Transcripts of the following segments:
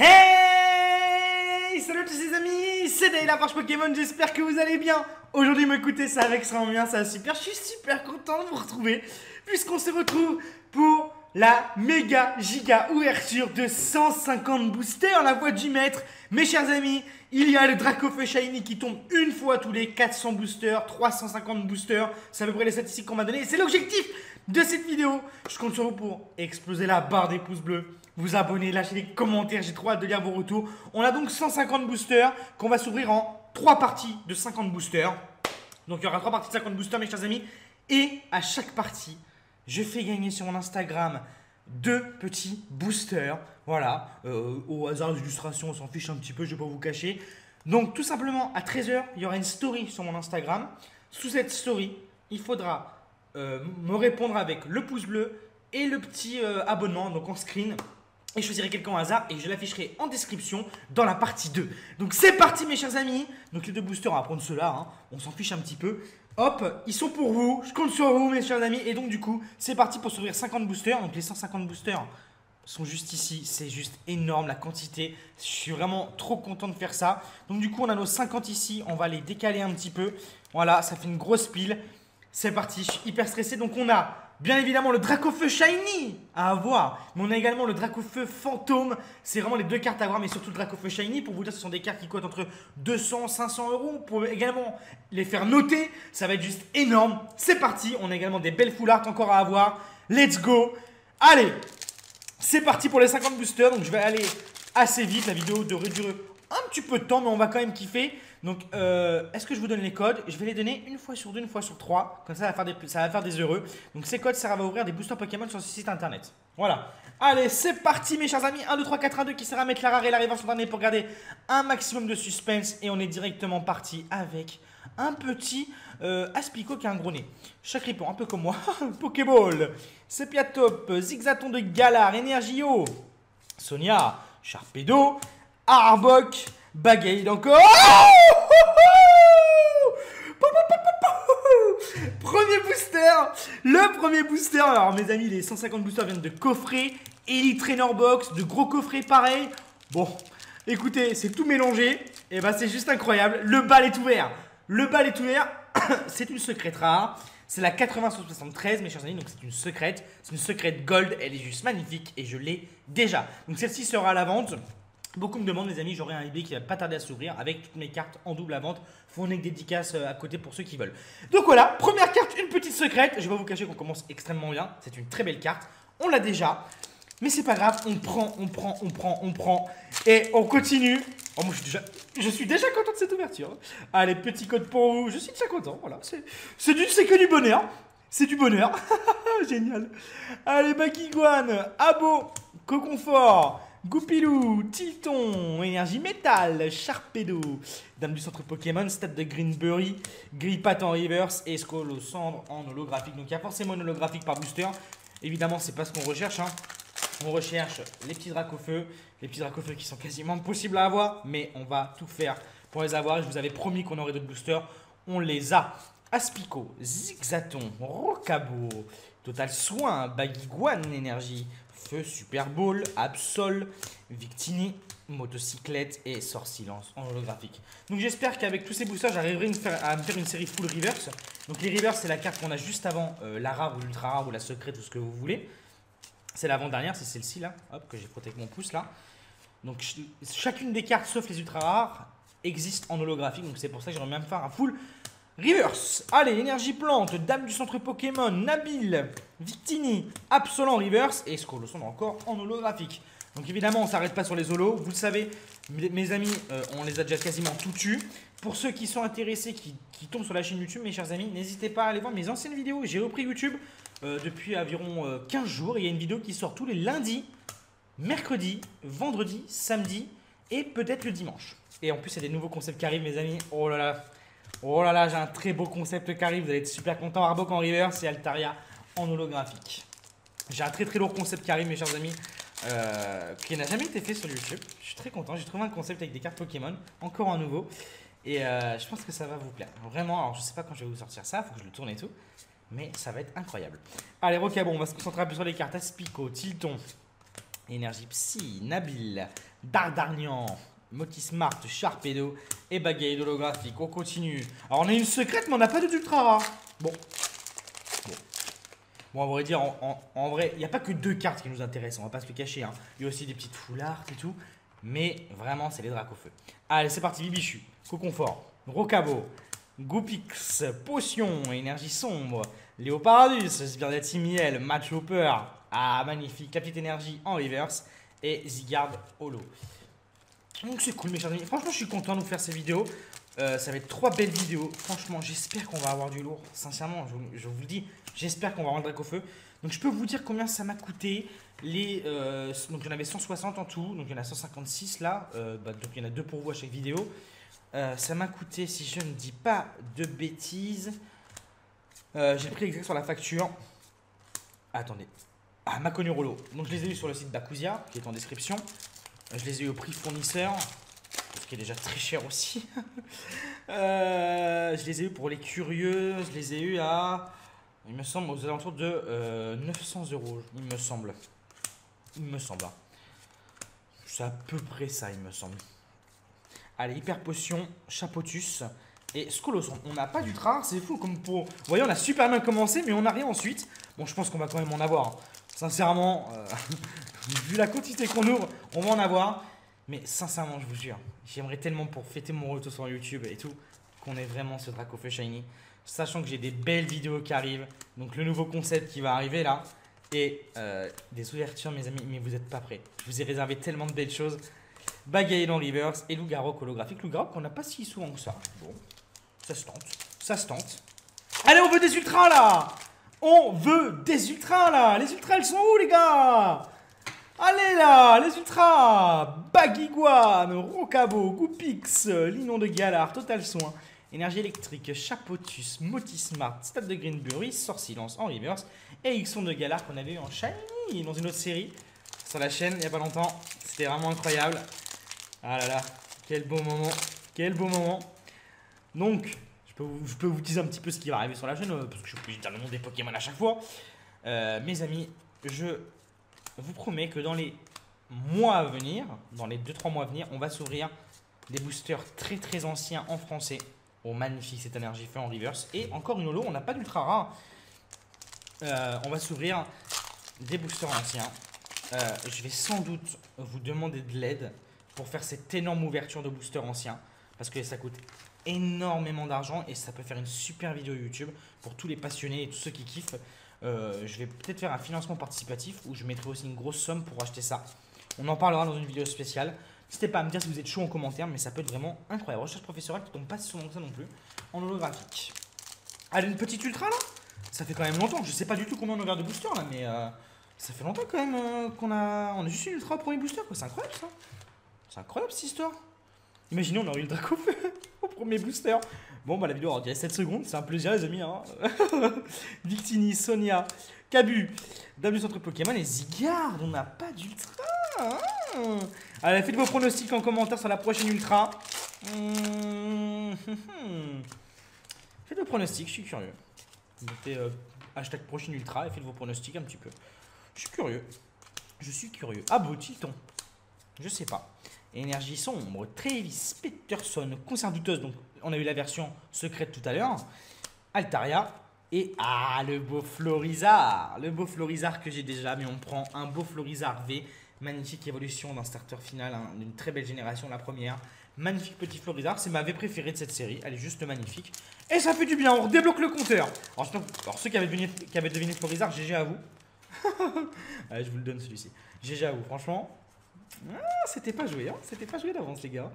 Hey! Salut tous les amis, c'est Day, la Forge Pokémon, j'espère que vous allez bien. Aujourd'hui m'écoutez, ça va extrêmement bien, ça va super, je suis super content de vous retrouver puisqu'on se retrouve pour la méga giga ouverture de 150 boosters, la voix du maître. Mes chers amis, il y a le Dracofeu Shiny qui tombe une fois tous les 400 boosters, 350 boosters, c'est à peu près les statistiques qu'on m'a donné. C'est l'objectif de cette vidéo. Je compte sur vous pour exploser la barre des pouces bleus, vous abonner, lâcher des commentaires, j'ai trop hâte de lire vos retours. On a donc 150 boosters qu'on va s'ouvrir en 3 parties de 50 boosters. Donc il y aura 3 parties de 50 boosters mes chers amis. Et à chaque partie, je fais gagner sur mon Instagram 2 petits boosters. Voilà, au hasard d'illustration, on s'en fiche un petit peu, je ne vais pas vous cacher. Donc tout simplement à 13 h, il y aura une story sur mon Instagram. Sous cette story, il faudra me répondre avec le pouce bleu et le petit abonnement, donc en screen. Et je choisirai quelqu'un au hasard et je l'afficherai en description dans la partie 2. Donc c'est parti mes chers amis. Donc les 2 boosters, on va prendre ceux-là, hein. On s'en fiche un petit peu. Hop, ils sont pour vous, je compte sur vous mes chers amis. Et donc du coup, c'est parti pour s'ouvrir 50 boosters. Donc les 150 boosters sont juste ici, c'est juste énorme la quantité. Je suis vraiment trop content de faire ça. Donc du coup, on a nos 50 ici, on va les décaler un petit peu. Voilà, ça fait une grosse pile. C'est parti, je suis hyper stressé. Donc on a bien évidemment le Dracofeu Shiny à avoir, mais on a également le Dracofeu Fantôme. C'est vraiment les 2 cartes à avoir, mais surtout le Dracofeu Shiny. Pour vous dire, ce sont des cartes qui coûtent entre 200 et 500 euros. On peut également les faire noter, ça va être juste énorme. C'est parti, on a également des belles full art encore à avoir. Let's go. Allez, c'est parti pour les 50 boosters. Donc je vais aller assez vite, la vidéo devrait durer un petit peu de temps, mais on va quand même kiffer. Donc, est-ce que je vous donne les codes? Je vais les donner une fois sur 2, une fois sur 3. Comme ça, ça va faire des heureux. Donc, ces codes servent à ouvrir des boosters Pokémon sur ce site internet. Voilà. Allez, c'est parti, mes chers amis. 1, 2, 3, 4, 1, 2 qui sert à mettre la rare et la revanche en dernier pour garder un maximum de suspense. Et on est directement parti avec un petit Aspico qui a un gros nez. Chaque ripon, un peu comme moi. Pokéball, Sepiatop, Zigzaton de Galar, Energio, Sonia, Sharpedo, Arbok, Bagade encore. Premier booster. Le premier booster. Alors mes amis, les 150 boosters viennent de coffrets Elite Trainer Box, de gros coffrets pareil. Bon, écoutez, c'est tout mélangé. Et bah c'est juste incroyable. Le bal est ouvert. Le bal est ouvert. C'est une secrète rare. C'est la 8073 mes chers amis, donc c'est une secrète. C'est une secrète gold, elle est juste magnifique et je l'ai déjà. Donc celle-ci sera à la vente. Beaucoup me demandent, les amis, j'aurai un eBay qui va pas tarder à s'ouvrir avec toutes mes cartes en double à vente. Fournie avec dédicace à côté pour ceux qui veulent. Donc voilà, première carte, une petite secrète. Je vais pas vous cacher qu'on commence extrêmement bien. C'est une très belle carte. On l'a déjà. Mais c'est pas grave, on prend. Et on continue. Oh, moi, je suis déjà content de cette ouverture. Allez, petit code pour vous. Je suis déjà content. Voilà, c'est que du bonheur. C'est du bonheur. Génial. Allez, Bakiguane, Abo, Coconfort, Goupilou, Tilton, Énergie Métal, Sharpedo, Dame du centre Pokémon, Stade de Greenberry, Grippat en reverse et Scolosandre en holographique. Donc il y a forcément une holographique par booster. Évidemment, c'est pas ce qu'on recherche, hein. On recherche les petits Dracofeu, qui sont quasiment impossibles à avoir, mais on va tout faire pour les avoir. Je vous avais promis qu'on aurait d'autres boosters, on les a. Aspico, Zigzaton, Rocabo, Total Soin, Bagiguane Énergie, Feu, Super Ball, Absol, Victini, Motocyclette et Sort Silence en holographique. Donc j'espère qu'avec tous ces boosters, j'arriverai à me faire une série full reverse. Donc les reverse, c'est la carte qu'on a juste avant la rare ou l'ultra rare ou la secrète ou ce que vous voulez. C'est l'avant-dernière, c'est celle-ci là, hop, que j'ai protégé avec mon pouce là. Donc chacune des cartes, sauf les ultra rares, existe en holographique. Donc c'est pour ça que j'aimerais même faire un full reverse. Allez, Énergie Plante, Dame du centre Pokémon, Nabil, Victini, Absol en reverse et Scolosandre encore en holographique. Donc évidemment, on ne s'arrête pas sur les holos. Vous le savez, mes amis, on les a déjà quasiment tout tués. Pour ceux qui sont intéressés, qui tombent sur la chaîne YouTube, mes chers amis, n'hésitez pas à aller voir mes anciennes vidéos. J'ai repris YouTube depuis environ 15 jours. Il y a une vidéo qui sort tous les lundis, mercredis, vendredis, samedi et peut-être le dimanche. Et en plus, il y a des nouveaux concepts qui arrivent, mes amis. Oh là là. Oh là là, j'ai un très beau concept qui arrive. Vous allez être super content. Arbok en reverse et Altaria en holographique. J'ai un très très lourd concept qui arrive, mes chers amis. Qui n'a jamais été fait sur YouTube. Je suis très content. J'ai trouvé un concept avec des cartes Pokémon. Encore un nouveau. Et je pense que ça va vous plaire. Vraiment, alors je sais pas quand je vais vous sortir ça. Faut que je le tourne et tout. Mais ça va être incroyable. Allez, Rocabo, on va se concentrer un peu sur les cartes. Aspico, Tilton, Énergie Psy, Nabil, Dardarnian, Motismart, Sharpedo et Bagaille holographique. On continue. Alors on a une secrète mais on n'a pas d'ultra rare. Bon. Bon, on va dire, en vrai, il n'y a pas que 2 cartes qui nous intéressent, on va pas se le cacher. Hein. Il y a aussi des petites foulards et tout. Mais vraiment, c'est les Dracofeu. Allez, c'est parti, Bibichu, Coconfort, Rocabo, Goupix, Potion, Énergie Sombre, Léopardus, Sbirdetti Miel, Match Hopper. Ah, magnifique, la petite énergie en reverse. Et Zygarde Holo. Donc c'est cool, mes chers amis. Franchement, je suis content de vous faire ces vidéos. Ça va être 3 belles vidéos. Franchement, j'espère qu'on va avoir du lourd. Sincèrement, je vous le dis, j'espère qu'on va avoir le Dracofeu. Donc je peux vous dire combien ça m'a coûté. Donc il y en avait 160 en tout. Donc il y en a 156 là. Donc il y en a 2 pour vous à chaque vidéo. Ça m'a coûté, si je ne dis pas de bêtises, j'ai pris exact sur la facture. Attendez. Ah, Maconi Rolo. Donc je les ai eu sur le site d'Akuzia, qui est en description. Je les ai eu au prix fournisseur. Ce qui est déjà très cher aussi. Je les ai eu pour les curieux. Je les ai eu à, il me semble, aux alentours de 900 €. Il me semble. Hein. C'est à peu près ça, il me semble. Allez, Hyper Potion, Chapotus et Skoloson. On n'a pas d'ultra rare, c'est fou. Comme pour... Vous voyez, on a super bien commencé, mais on n'a rien ensuite. Bon, je pense qu'on va quand même en avoir. Hein. Sincèrement, vu la quantité qu'on ouvre, on va en avoir. Mais sincèrement, je vous jure, j'aimerais tellement pour fêter mon retour sur YouTube et tout, qu'on ait vraiment ce Dracofeu Shiny. Sachant que j'ai des belles vidéos qui arrivent. Donc le nouveau concept qui va arriver là. Et des ouvertures, mes amis, mais vous n'êtes pas prêts. Je vous ai réservé tellement de belles choses. Bagaille en reverse et Loup-Garroc holographique. Loup-Garroc qu'on n'a pas si souvent que ça. Bon, ça se tente. Ça se tente. Allez, on veut des ultras là. On veut des ultras là. Les ultras, elles sont où les gars? Allez là, les ultras. Bagiguane, Rocabo, Goupix, Linon de Galar, Total Soin, Énergie électrique, Chapotus, Motismart, Stade de Greenbury, Sort Silence en reverse et Ixon de Galar qu'on avait eu en shiny dans une autre série sur la chaîne il n'y a pas longtemps. C'était vraiment incroyable. Ah là là, quel beau moment. Quel beau moment. Donc, je peux vous dire un petit peu ce qui va arriver sur la chaîne parce que je suis obligé de dire le nom des Pokémon à chaque fois. Mes amis, je vous promets que dans les mois à venir, dans les 2-3 mois à venir, on va s'ouvrir des boosters très très anciens en français. Oh, magnifique cette énergie fait en reverse. Et encore une holo, on n'a pas d'ultra rare. On va s'ouvrir des boosters anciens. Je vais sans doute vous demander de l'aide pour faire cette énorme ouverture de boosters anciens. Parce que ça coûte énormément d'argent et ça peut faire une super vidéo YouTube pour tous les passionnés et tous ceux qui kiffent. Je vais peut-être faire un financement participatif où je mettrai aussi une grosse somme pour acheter ça. On en parlera dans une vidéo spéciale. N'hésitez pas à me dire si vous êtes chaud en commentaire, mais ça peut être vraiment incroyable. Recherche professorale qui tombe pas si souvent que ça non plus, en holographique. Allez, une petite ultra là. Ça fait quand même longtemps. Je sais pas du tout combien on a ouvert de boosters là, mais ça fait longtemps quand même qu'on a. On a juste une ultra au premier booster quoi. C'est incroyable ça. C'est incroyable cette histoire. Imaginez, on aurait eu le Dracofeu au premier booster. Bon, bah la vidéo aura duré 7 secondes. C'est un plaisir, les amis. Hein. Victini, Sonia, Cabu, Dame du centre Pokémon et Zygarde. On n'a pas d'ultra. Hein. Allez, faites vos pronostics en commentaire sur la prochaine ultra. Faites vos pronostics, je suis curieux. Mettez hashtag prochaine ultra et faites vos pronostics un petit peu. Je suis curieux. Je suis curieux. Ah, beau Titan. Je sais pas. Énergie sombre, Travis, Peterson, concert douteuse. Donc, on a eu la version secrète tout à l'heure. Altaria. Et le beau Florizard. Le beau Florizard que j'ai déjà. Mais on prend un beau Florizard V. Magnifique évolution d'un starter final. Hein, d'une très belle génération, la première. Magnifique petit Florizard. C'est ma V préférée de cette série. Elle est juste magnifique. Et ça fait du bien. On redébloque le compteur. Alors ceux qui avaient deviné Florizard, GG à vous. Allez, je vous le donne celui-ci. GG à vous. Franchement. C'était pas joué, hein. C'était pas joué d'avance, les gars.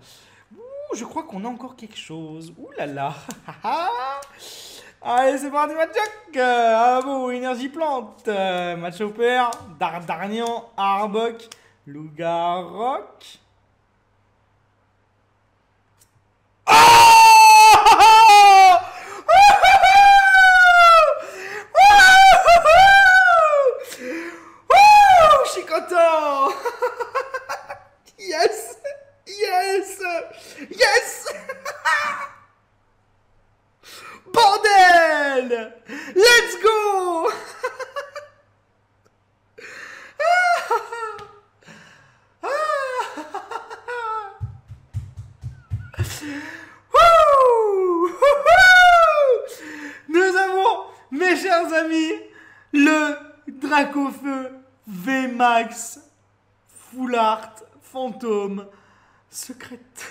Ouh, je crois qu'on a encore quelque chose. Ouh là là. Allez, c'est parti, Matchok. Ah bon, énergie plante. Match Hopper, Dardarnian, Arbok, Loup-Garroc. Je suis content. Yes! Yes! Yes! Bordel! Let's go! Dracofeu VMAX Full Art Fantôme Secrète.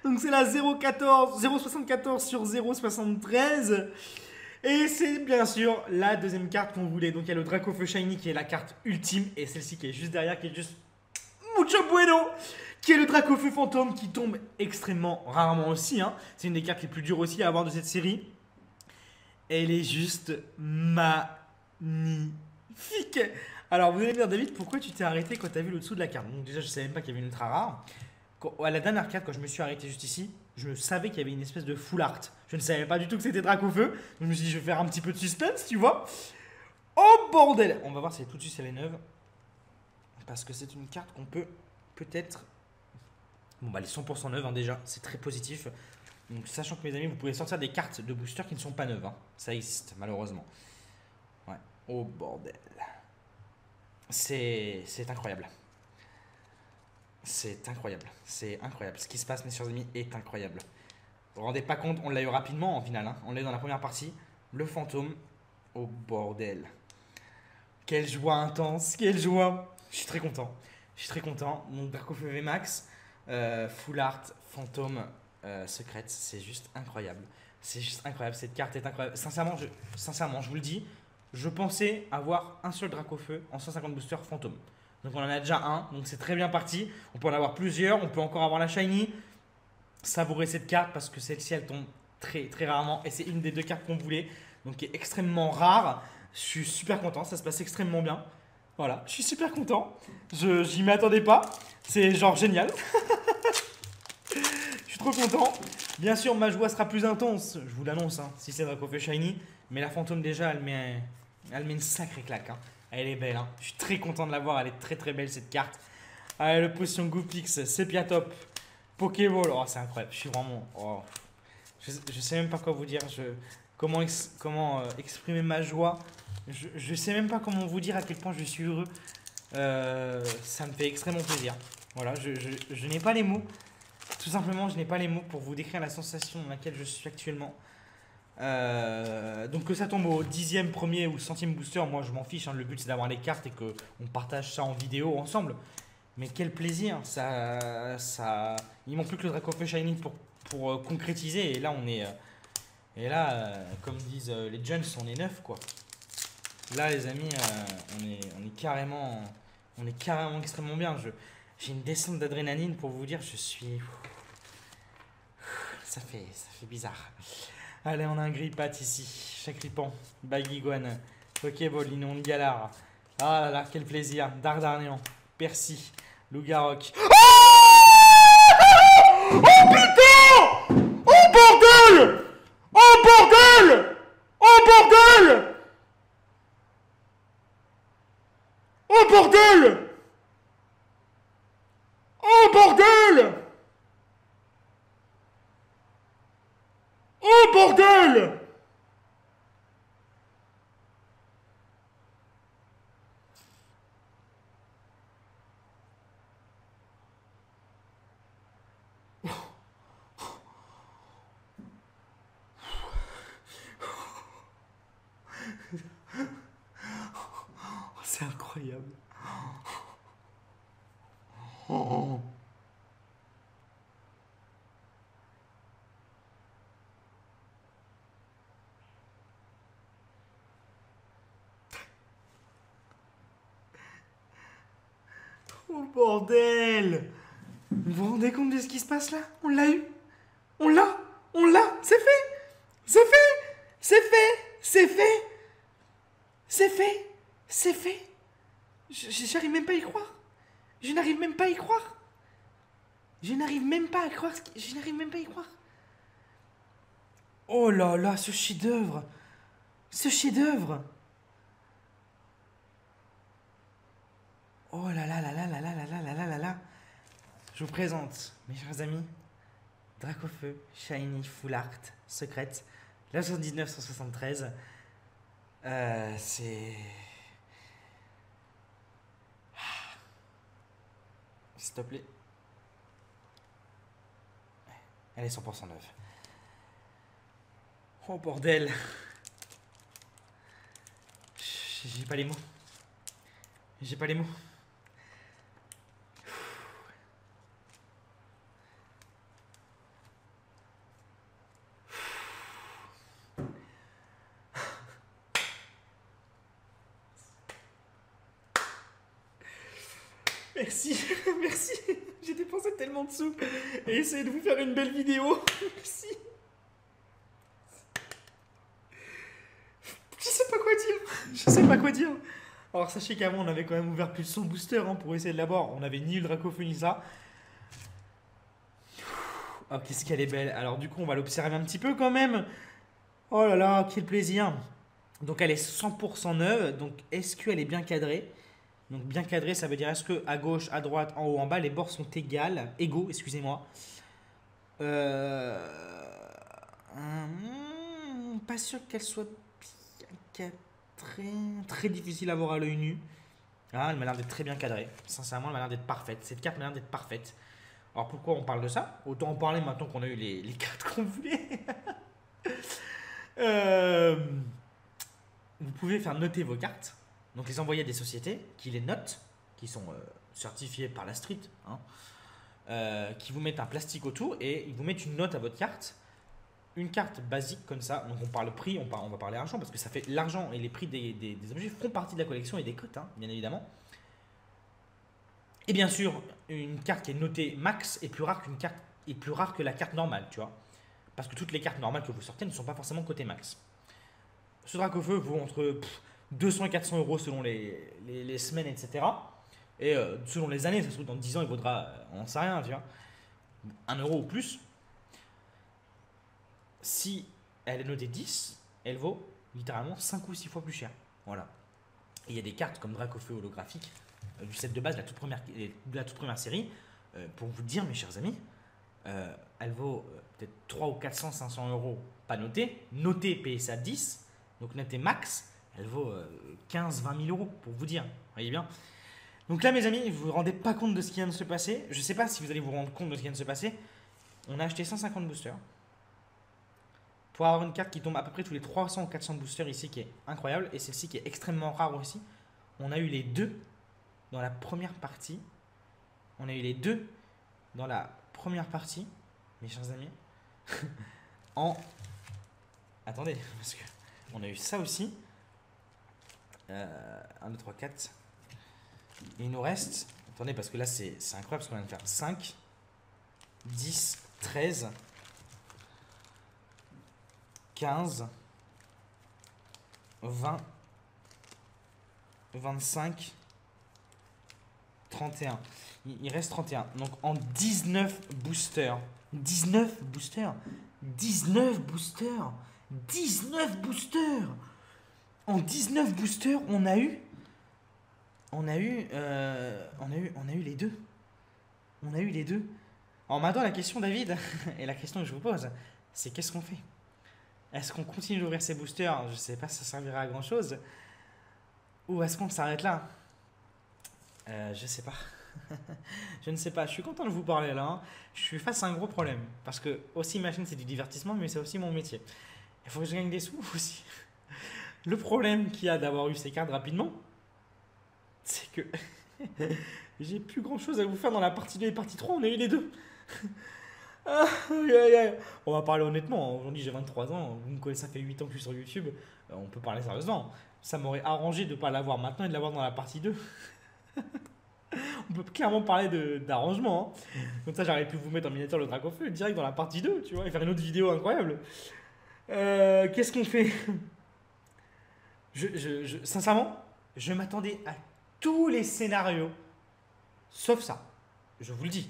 Donc c'est la 0,74 sur 0,73. Et c'est bien sûr la deuxième carte qu'on voulait. Donc il y a le Dracofeu Shiny qui est la carte ultime. Et celle-ci qui est juste derrière, qui est juste mucho bueno, qui est le Dracofeu Fantôme, qui tombe extrêmement rarement aussi. Hein. C'est une des cartes les plus dures aussi à avoir de cette série. Elle est juste magnifique. Alors vous allez me dire, David, pourquoi tu t'es arrêté quand tu as vu le dessous de la carte? Donc déjà, je ne savais même pas qu'il y avait une ultra rare. À la dernière carte, quand je me suis arrêté juste ici, je savais qu'il y avait une espèce de full art. Je ne savais pas du tout que c'était Dracofeu. Donc je me suis dit, je vais faire un petit peu de suspense, tu vois. Oh bordel! On va voir si tout de suite elle est neuve. Parce que c'est une carte qu'on peut peut-être... Bon bah elle est 100% neuve hein, déjà, c'est très positif. Donc sachant que mes amis, vous pouvez sortir des cartes de booster qui ne sont pas neuves. Hein. Ça existe malheureusement. Ouais. Oh bordel. C'est incroyable. C'est incroyable. C'est incroyable. Ce qui se passe mes chers amis est incroyable. Vous vous rendez pas compte, on l'a eu rapidement en finale. Hein. On l'a eu dans la première partie. Le fantôme. Oh bordel. Quelle joie intense. Quelle joie. Je suis très content. Je suis très content. Donc Dracofeu VMAX. Full Art Fantôme Secrète. C'est juste incroyable. C'est juste incroyable. Cette carte est incroyable. Sincèrement, je vous le dis. Je pensais avoir un seul Dracofeu en 150 boosters fantôme. Donc on en a déjà un, donc c'est très bien parti. On peut en avoir plusieurs, on peut encore avoir la shiny. Savourer cette carte parce que celle-ci elle tombe très très rarement. Et c'est une des deux cartes qu'on voulait, donc qui est extrêmement rare. Je suis super content, ça se passe extrêmement bien. Voilà, je suis super content. J'y m'attendais pas, c'est genre génial. Je suis trop content. Bien sûr ma joie sera plus intense, je vous l'annonce, hein, si c'est Dracofeu shiny. Mais la fantôme déjà elle met une sacrée claque. Hein. Elle est belle, hein. Je suis très content de la voir, elle est très très belle cette carte. Allez, le potion Goopix, Sepia Top, Pokéball, oh c'est incroyable, je suis vraiment... Oh. Je sais même pas quoi vous dire, comment exprimer ma joie. Je sais même pas comment vous dire à quel point je suis heureux. Ça me fait extrêmement plaisir. Voilà, je n'ai pas les mots. Tout simplement, je n'ai pas les mots pour vous décrire la sensation dans laquelle je suis actuellement. Donc que ça tombe au 10e, premier ou 100e booster, moi je m'en fiche, hein. Le but c'est d'avoir les cartes et qu'on partage ça en vidéo ensemble. Mais quel plaisir, il manque plus que le Dracofeu Shiny pour concrétiser. Et là on est, comme disent les Jones, on est neuf quoi. Là les amis, on est carrément extrêmement bien. J'ai une descente d'adrénaline pour vous dire, je suis... Ça fait bizarre. Allez, on a un Grippat ici. Chagripan, Baguiguane, Pokéball, Inonde Galar. Ah là là, quel plaisir. Dardarnian, Percy, Lougaroc. Oh putain! Oh bordel! Oh bordel! Oh bordel! Oh bordel! Oh bordel! Oh bordel! C'est incroyable. Oh. Oh bordel! Vous vous rendez compte de ce qui se passe là? On l'a eu! On l'a! On l'a! C'est fait! C'est fait! C'est fait! C'est fait! C'est fait! C'est fait! J'arrive même pas à y croire! Je n'arrive même pas à y croire! Je n'arrive même pas à croire je n'arrive même pas à y croire! Oh là là, ce chef-d'œuvre! Ce chef-d'œuvre! Oh là là là là là là là là là là là là! Je vous présente, mes chers amis, Dracofeu, Shiny, Full Art, Secrète, la 79-173. C'est... S'il te plaît. Elle est 100% neuve. Oh bordel. J'ai pas les mots. J'ai pas les mots. Merci, merci. J'ai dépensé tellement de sous et essayé de vous faire une belle vidéo. Merci. Je sais pas quoi dire. Je sais pas quoi dire. Alors sachez qu'avant on avait quand même ouvert plus de 100 boosters hein, pour essayer de l'avoir. On avait ni eu le Dracofeu ni ça. Oh qu'est-ce qu'elle est belle. Alors du coup on va l'observer un petit peu quand même. Oh là là, quel plaisir. Donc elle est 100% neuve. Donc est-ce qu'elle est bien cadrée? Donc bien cadré, ça veut dire est-ce que à gauche, à droite, en haut, en bas, les bords sont égaux, excusez-moi. Pas sûr qu'elle soit bien cadrée. Très difficile à voir à l'œil nu. Ah, elle m'a l'air d'être très bien cadrée. Sincèrement, elle m'a l'air d'être parfaite. Cette carte m'a l'air d'être parfaite. Alors pourquoi on parle de ça? Autant en parler maintenant qu'on a eu les cartes qu'on voulait. Vous pouvez faire noter vos cartes. Donc les envoyer à des sociétés qui les notent, qui sont certifiées par la street, hein, qui vous mettent un plastique autour et ils vous mettent une note à votre carte. Une carte basique comme ça, donc on parle prix, on va parler argent parce que ça fait l'argent et les prix des objets font partie de la collection et des cotes, hein, bien évidemment. Et bien sûr, une carte qui est notée max est plus rare que la carte normale, tu vois. Parce que toutes les cartes normales que vous sortez ne sont pas forcément cotées max. Ce Dracofeu vaut entre 200 et 400 euros selon les semaines, etc. Et selon les années, ça se trouve dans 10 ans, il vaudra, on n'en sait rien, tu vois, 1 euro ou plus. Si elle est notée 10, elle vaut littéralement 5 ou 6 fois plus cher. Voilà. Et il y a des cartes comme Dracofeu holographique, du set de base de la toute première série. Pour vous dire, mes chers amis, elle vaut peut-être 3 ou 400, 500 euros, pas notée. Notée PSA 10, donc notée max. Elle vaut 15-20 000 euros, pour vous dire. Vous voyez bien. Donc là, mes amis, vous ne vous rendez pas compte de ce qui vient de se passer. Je ne sais pas si vous allez vous rendre compte de ce qui vient de se passer. On a acheté 150 boosters. Pour avoir une carte qui tombe à peu près tous les 300 ou 400 boosters ici, qui est incroyable. Et celle-ci qui est extrêmement rare aussi. On a eu les deux dans la première partie. On a eu les deux dans la première partie, mes chers amis. Attendez, parce que on a eu ça aussi. 1, 2, 3, 4. Et il nous reste. Attendez, parce que là, c'est incroyable parce qu'on vient de faire 5, 10, 13, 15, 20, 25, 31. Il reste 31. Donc en 19 boosters. 19 boosters. 19 boosters. 19 boosters. En 19 boosters, on a eu les deux. On a eu les deux. Alors maintenant, la question, David, et la question que je vous pose, c'est qu'est-ce qu'on fait? Est-ce qu'on continue d'ouvrir ces boosters? Je ne sais pas si ça servira à grand chose. Ou est-ce qu'on s'arrête là? Je sais pas. Je ne sais pas. Je suis content de vous parler là. Hein. Je suis face à un gros problème. Parce que aussi ma chaîne, c'est du divertissement, mais c'est aussi mon métier. Il faut que je gagne des sous aussi. Le problème qu'il y a d'avoir eu ces cartes rapidement, c'est que j'ai plus grand chose à vous faire dans la partie 2 et partie 3. On a eu les deux. On va parler honnêtement. Aujourd'hui, j'ai 23 ans. Vous me connaissez, ça fait 8 ans que je suis sur YouTube. On peut parler sérieusement. Ça m'aurait arrangé de ne pas l'avoir maintenant et de l'avoir dans la partie 2. On peut clairement parler d'arrangement. Hein. Comme ça, j'aurais pu vous mettre en miniature le Dracofeu direct dans la partie 2, tu vois, et faire une autre vidéo incroyable. Qu'est-ce qu'on fait? Sincèrement, je m'attendais à tous les scénarios, sauf ça. Je vous le dis.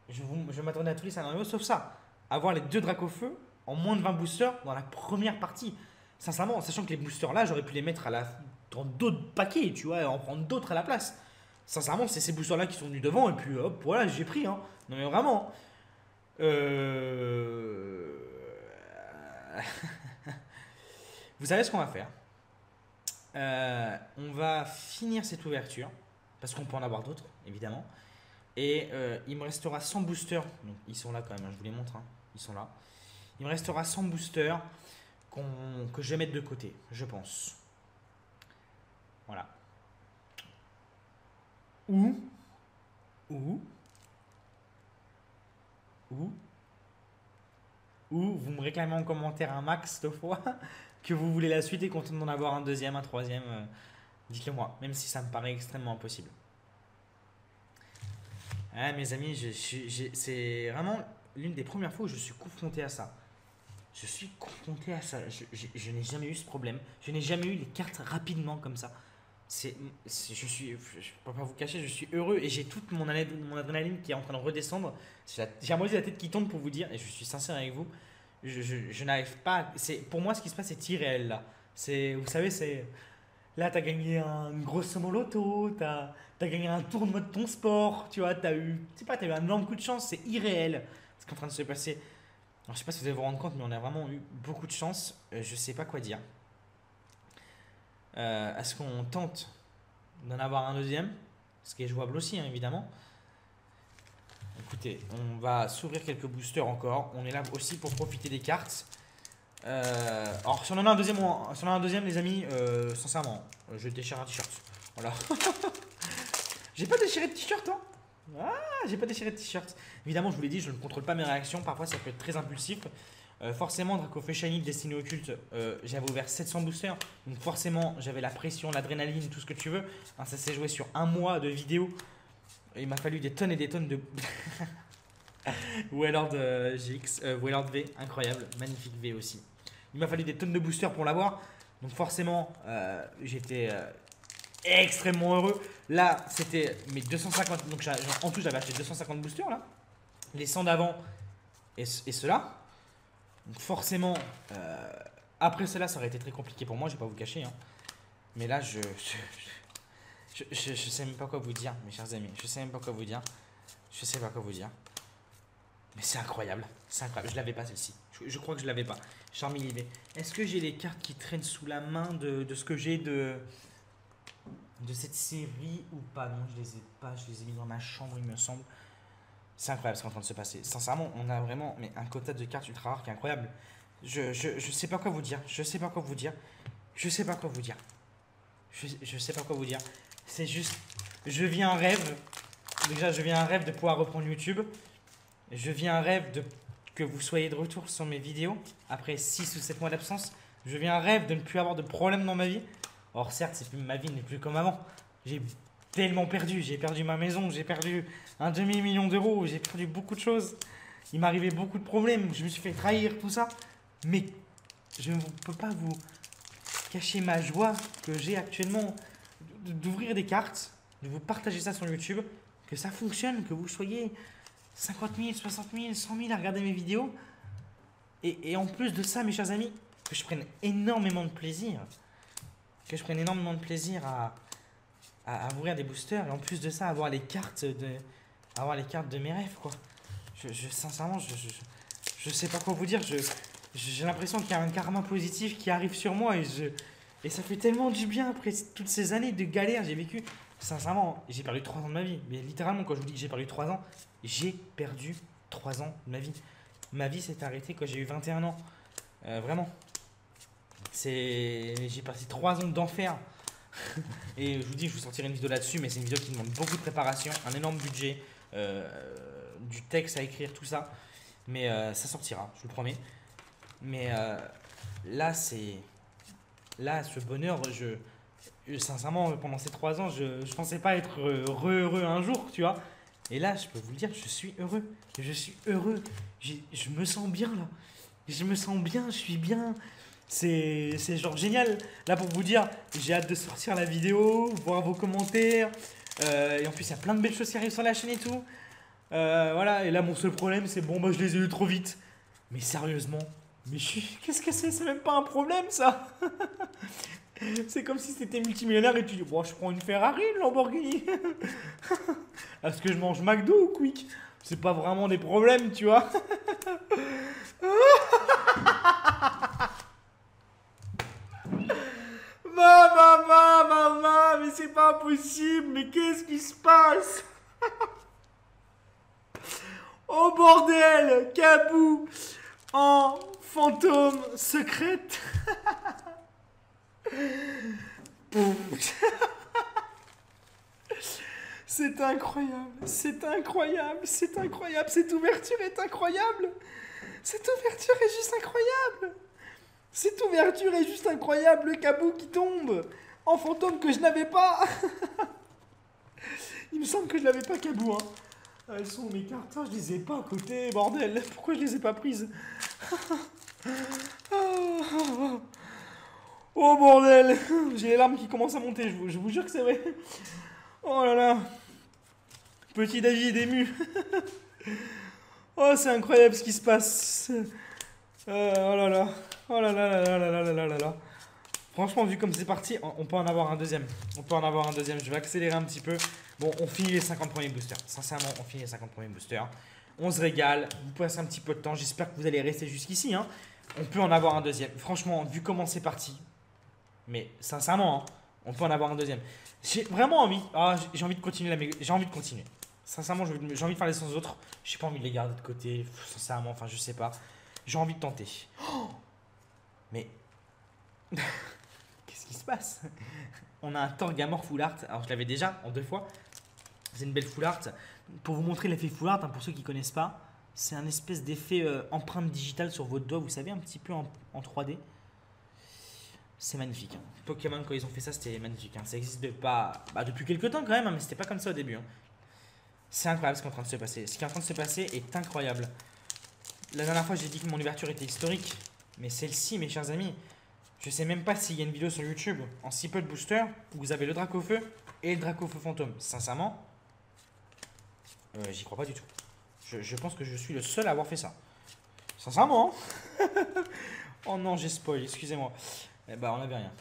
Je m'attendais à tous les scénarios, sauf ça. Avoir les deux Dracofeu en moins de 20 boosters dans la première partie. Sincèrement, en sachant que les boosters là, j'aurais pu les mettre dans d'autres paquets, tu vois, et en prendre d'autres à la place. Sincèrement, c'est ces boosters là qui sont venus devant, et puis hop, voilà, j'ai pris. Hein. Non mais vraiment. Vous savez ce qu'on va faire? On va finir cette ouverture parce qu'on peut en avoir d'autres évidemment et il me restera 100 boosters, donc ils sont là quand même, hein, je vous les montre, hein, ils sont là. Il me restera 100 boosters que je vais mettre de côté, je pense. Voilà. Ou, ou, ou, ou vous me réclamez en commentaire un max de fois que vous voulez la suite et content d'en avoir un deuxième, un troisième. Dites-le moi, même si ça me paraît extrêmement impossible. Ah, mes amis, c'est vraiment l'une des premières fois où je suis confronté à ça. Je suis confronté à ça. Je n'ai jamais eu ce problème. Je n'ai jamais eu les cartes rapidement comme ça. Je peux pas vous cacher, je suis heureux et j'ai toute mon adrénaline qui est en train de redescendre. J'ai à moitié la tête qui tombe pour vous dire, et je suis sincère avec vous, je n'arrive pas. Pour moi, ce qui se passe, c'est irréel là. Vous savez, c'est. Là, tu as gagné une grosse somme au loto, tu as gagné un tournoi de ton sport, tu vois, tu as eu un énorme coup de chance, c'est irréel ce qui est en train de se passer. Alors, je sais pas si vous allez vous rendre compte, mais on a vraiment eu beaucoup de chance. Je sais pas quoi dire. Est-ce qu'on tente d'en avoir un deuxième? Ce qui est jouable aussi, hein, évidemment. Écoutez, on va s'ouvrir quelques boosters encore. On est là aussi pour profiter des cartes. Alors, si on en a un deuxième, les amis, sincèrement, je déchire un t-shirt. Voilà. J'ai pas déchiré de t-shirt, hein. Ah, j'ai pas déchiré de t-shirt. Évidemment, je vous l'ai dit, je ne contrôle pas mes réactions. Parfois, ça peut être très impulsif. Forcément, Dracofeu Shiny, Destiné Occulte, j'avais ouvert 700 boosters. Donc, forcément, j'avais la pression, l'adrénaline, tout ce que tu veux. Hein, ça s'est joué sur un mois de vidéo. Il m'a fallu des tonnes et des tonnes de. Wellord GX, Wellord V, incroyable, magnifique V aussi. Il m'a fallu des tonnes de boosters pour l'avoir. Donc, forcément, j'étais extrêmement heureux. Là, c'était mes 250. Donc, en tout, j'avais acheté 250 boosters là. Les 100 d'avant et ceux-là. Donc, forcément, après cela, ça aurait été très compliqué pour moi, je vais pas vous cacher. Hein. Mais là, je sais même pas quoi vous dire, mes chers amis. Je sais même pas quoi vous dire. Je sais pas quoi vous dire. Mais c'est incroyable. C'est incroyable. Je l'avais pas celle-ci. Je crois que je l'avais pas. J'ai remis l'idée. Est-ce que j'ai les cartes qui traînent sous la main de ce que j'ai de cette série ou pas? Non, je les ai pas. Je les ai mis dans ma chambre, il me semble. C'est incroyable ce qui est en train de se passer. Sincèrement, on a vraiment un quota de cartes ultra rares qui est incroyable. Je sais pas quoi vous dire. Je sais pas quoi vous dire. Je sais pas quoi vous dire. Je sais pas quoi vous dire. C'est juste. Je vis un rêve. Déjà, je vis un rêve de pouvoir reprendre YouTube. Je vis un rêve que vous soyez de retour sur mes vidéos après 6 ou 7 mois d'absence. Je vis un rêve de ne plus avoir de problème dans ma vie. Or, certes, ma vie n'est plus comme avant. J'ai tellement perdu. J'ai perdu ma maison. J'ai perdu un demi-million d'euros. J'ai perdu beaucoup de choses. Il m'arrivait beaucoup de problèmes. Je me suis fait trahir, tout ça. Mais je ne peux pas vous cacher ma joie que j'ai actuellement d'ouvrir des cartes, de vous partager ça sur YouTube, que ça fonctionne, que vous soyez 50 000, 60 000, 100 000 à regarder mes vidéos. Et en plus de ça, mes chers amis, que je prenne énormément de plaisir. Que je prenne énormément de plaisir à ouvrir des boosters. Et en plus de ça, avoir les cartes de mes rêves, quoi. Sincèrement, je sais pas quoi vous dire. J'ai l'impression qu'il y a un karma positif qui arrive sur moi. Et ça fait tellement du bien après toutes ces années de galère. J'ai vécu. Sincèrement, j'ai perdu 3 ans de ma vie. Mais littéralement, quand je vous dis que j'ai perdu 3 ans, j'ai perdu 3 ans de ma vie. Ma vie s'est arrêtée quand j'ai eu 21 ans. Vraiment. J'ai passé 3 ans d'enfer. Et je vous dis, je vous sortirai une vidéo là-dessus, mais c'est une vidéo qui demande beaucoup de préparation, un énorme budget, du texte à écrire, tout ça. Mais ça sortira, je vous le promets. Mais là, ce bonheur, sincèrement, pendant ces 3 ans, je pensais pas être heureux un jour, tu vois. Et là, je peux vous le dire, je suis heureux. Je suis heureux. Je me sens bien là. Je me sens bien, je suis bien. C'est genre génial. Là, pour vous dire, j'ai hâte de sortir la vidéo, voir vos commentaires. Et en plus, il y a plein de belles choses qui arrivent sur la chaîne et tout. Voilà, et là, mon seul problème, c'est bon, bah, je les ai eu trop vite. Mais sérieusement, qu'est-ce que c'est? C'est même pas un problème, ça. C'est comme si c'était multimillionnaire et tu dis, bon, je prends une Ferrari, une Lamborghini. Est-ce que je mange McDo ou Quick? C'est pas vraiment des problèmes, tu vois. Maman, mais c'est pas possible, mais qu'est-ce qui se passe? Oh bordel, Kabou en fantôme secrète. C'est incroyable, c'est incroyable, c'est incroyable, cette ouverture est incroyable. Cette ouverture est juste incroyable. Cette ouverture est juste incroyable, le cabou qui tombe en fantôme que je n'avais pas. Il me semble que je l'avais pas, cabou, hein. Elles sont où mes cartes? Je les ai pas à côté, bordel. Pourquoi je les ai pas prises? Oh bordel. J'ai les larmes qui commencent à monter, je vous jure que c'est vrai. Oh là là. Petit David est ému. Oh, c'est incroyable ce qui se passe. Oh là là. Oh là là là là là là là là là. Franchement, vu comme c'est parti, on peut en avoir un deuxième. On peut en avoir un deuxième. Je vais accélérer un petit peu. Bon, on finit les 50 premiers boosters. Sincèrement, on finit les 50 premiers boosters. On se régale. Vous passez un petit peu de temps. J'espère que vous allez rester jusqu'ici, hein. On peut en avoir un deuxième. Franchement, vu comment c'est parti. Mais sincèrement, hein, on peut en avoir un deuxième. J'ai vraiment envie. Ah, j'ai envie de continuer là, j'ai envie de continuer. Sincèrement, j'ai envie de faire les 100 autres. J'ai pas envie de les garder de côté. Sincèrement, enfin, je sais pas. J'ai envie de tenter. Oh, mais. Qu'est-ce qui se passe? On a un Torgamor Full Art. Alors, je l'avais déjà en 2 fois. C'est une belle Full Art. Pour vous montrer l'effet Full Art, hein, pour ceux qui connaissent pas, c'est un espèce d'effet empreinte digitale sur votre doigt. Vous savez, un petit peu en 3D. C'est magnifique. Hein. Pokémon, quand ils ont fait ça, c'était magnifique. Hein. Ça existe pas depuis quelques temps quand même, hein, mais c'était pas comme ça au début. Hein. C'est incroyable ce qui est en train de se passer. Ce qui est en train de se passer est incroyable. La dernière fois, j'ai dit que mon ouverture était historique. Mais celle-ci, mes chers amis, je sais même pas s'il y a une vidéo sur YouTube en si peu de boosters où vous avez le Dracofeu et le Dracofeu fantôme. Sincèrement, j'y crois pas du tout. Je pense que je suis le seul à avoir fait ça. Sincèrement. Hein. Oh non, j'ai spoil, excusez-moi. Eh bah, on avait rien.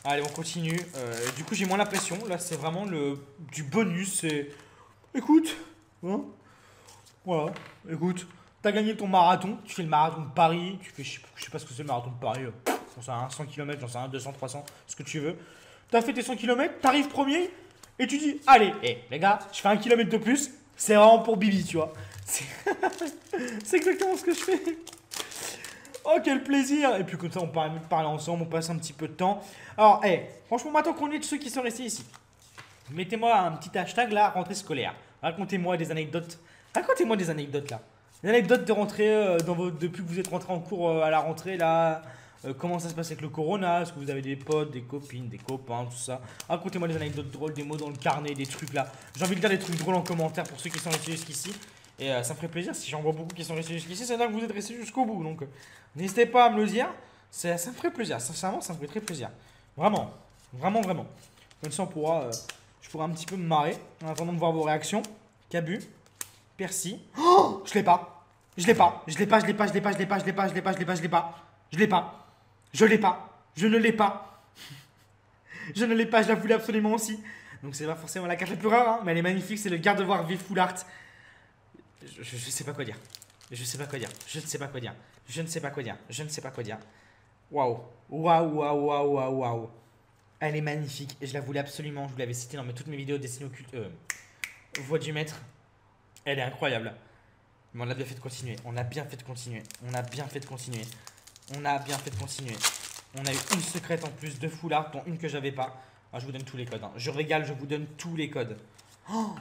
Allez, on continue. Du coup, j'ai moins la pression. Là, c'est vraiment du bonus. Écoute, hein, voilà, écoute, t'as gagné ton marathon. Tu fais le marathon de Paris. Tu fais, je sais pas ce que c'est le marathon de Paris. J'en sais un 100 km, j'en sais un 200, 300, ce que tu veux. T'as fait tes 100 km, t'arrives premier. Et tu dis, allez, les gars, je fais 1 km de plus. C'est vraiment pour Bibi, tu vois. C'est exactement ce que je fais. Oh, quel plaisir! Et puis comme ça, on parle ensemble, on passe un petit peu de temps. Alors, franchement, maintenant qu'on est de ceux qui sont restés ici, mettez-moi un petit hashtag là, rentrée scolaire. Racontez-moi des anecdotes. Racontez-moi des anecdotes là. Des anecdotes de rentrée depuis que vous êtes rentré en cours à la rentrée là. Comment ça se passe avec le corona? Est-ce que vous avez des potes, des copines, des copains, tout ça? Racontez-moi des anecdotes drôles, des mots dans le carnet, des trucs là. J'ai envie de dire des trucs drôles en commentaire pour ceux qui sont restés jusqu'ici. Et ça me ferait plaisir si j'en vois beaucoup qui sont restés jusqu'ici, ça veut dire que vous êtes restés jusqu'au bout. Donc n'hésitez pas à me le dire, ça me ferait plaisir. Sincèrement, ça me ferait très plaisir. Vraiment, vraiment, vraiment. Comme ça, je pourrais un petit peu me marrer en attendant de voir vos réactions. Cabu, Percy. Oh, je l'ai pas. Je l'ai pas. Je l'ai pas, je l'ai pas, je l'ai pas, je l'ai pas, je l'ai pas, je l'ai pas, je l'ai pas, je l'ai pas. Je l'ai pas. Je l'ai pas. Je ne l'ai pas. Je ne l'ai pas, je la voulais absolument aussi. Donc c'est pas forcément la carte la plus rare, hein, mais elle est magnifique, c'est le Gardevoir V Full Art. Je sais pas quoi dire. Je sais pas quoi dire. Je ne sais pas quoi dire. Je ne sais pas quoi dire. Je ne sais pas quoi dire. Waouh. Waouh, waouh, waouh, waouh, waouh. Elle est magnifique. Je la voulais absolument. Je vous l'avais citée dans toutes mes vidéos destinées occultes. Voix du maître. Elle est incroyable. Mais on a bien fait de continuer. On a bien fait de continuer. On a bien fait de continuer. On a bien fait de continuer. On a eu une secrète en plus de Full Art, dont une que j'avais pas. Ah, je vous donne tous les codes. Hein. Je régale, je vous donne tous les codes. Oh,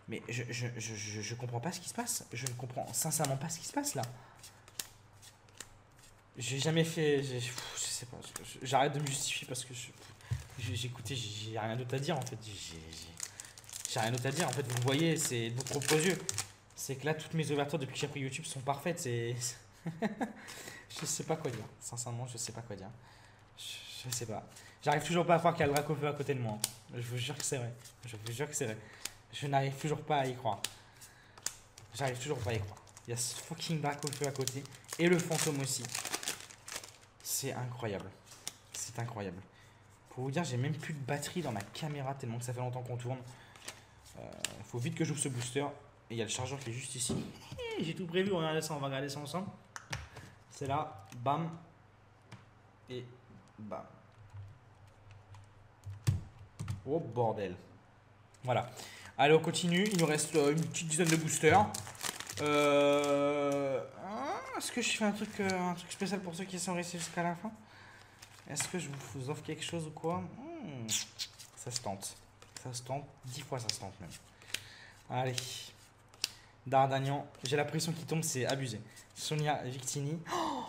mais je comprends pas ce qui se passe. Je ne comprends sincèrement pas ce qui se passe là. J'ai jamais fait. Je sais pas. J'arrête de me justifier parce que j'écoutais, j'ai rien d'autre à dire en fait. J'ai rien d'autre à dire. En fait, vous voyez, c'est de vos propres yeux. C'est que là, toutes mes ouvertures depuis que j'ai pris YouTube sont parfaites. C'est. Je sais pas quoi dire. Sincèrement, je sais pas quoi dire. Je sais pas. J'arrive toujours pas à croire qu'il y a le Dracofeu à côté de moi. Je vous jure que c'est vrai. Je vous jure que c'est vrai. Je n'arrive toujours pas à y croire. J'arrive toujours pas à y croire. Il y a ce fucking Dracofeu à côté. Et le fantôme aussi. C'est incroyable. C'est incroyable. Pour vous dire, j'ai même plus de batterie dans ma caméra tellement que ça fait longtemps qu'on tourne. Faut vite que j'ouvre ce booster. Et il y a le chargeur qui est juste ici. J'ai tout prévu, regardez ça, on va regarder ça ensemble. C'est là, bam. Et bam. Oh bordel. Voilà. Allez, on continue. Il nous reste une petite dizaine de boosters. Est-ce que je fais un truc spécial pour ceux qui sont restés jusqu'à la fin? Est-ce que je vous offre quelque chose ou quoi? Ça se tente. Ça se tente. 10 fois ça se tente même. Allez. D'Artagnan. J'ai la pression qui tombe, c'est abusé. Sonia Victini. Oh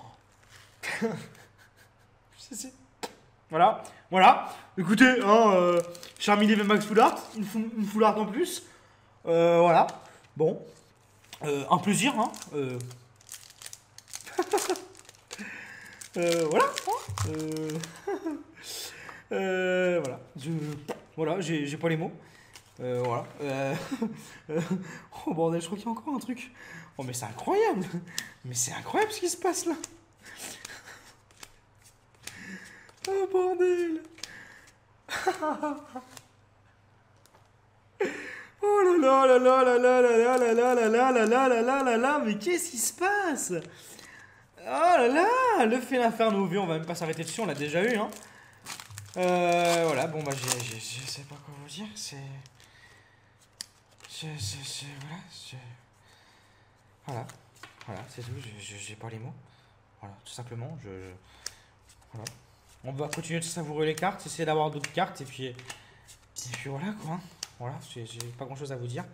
voilà. Voilà. Écoutez, hein, Charmilly et Max Full Art. Une Full Art en plus. Voilà. Bon. Un plaisir, hein. Voilà. Voilà. Voilà, j'ai pas les mots. Voilà. Oh bordel, je crois qu'il y a encore un truc. Oh mais c'est incroyable. Mais c'est incroyable ce qui se passe là. Oh bordel. Oh là là là là là là là là là là là là là là là là là. Mais qu'est-ce qui se passe? Oh là là. Le fait l'inferno vu, on va même pas s'arrêter dessus, on l'a déjà eu hein. Voilà, bon bah je sais pas quoi vous dire, c'est... Voilà, voilà, c'est tout, j'ai pas les mots. Voilà, tout simplement, voilà. On va continuer de savourer les cartes, essayer d'avoir d'autres cartes, et puis voilà quoi. Voilà, j'ai pas grand chose à vous dire.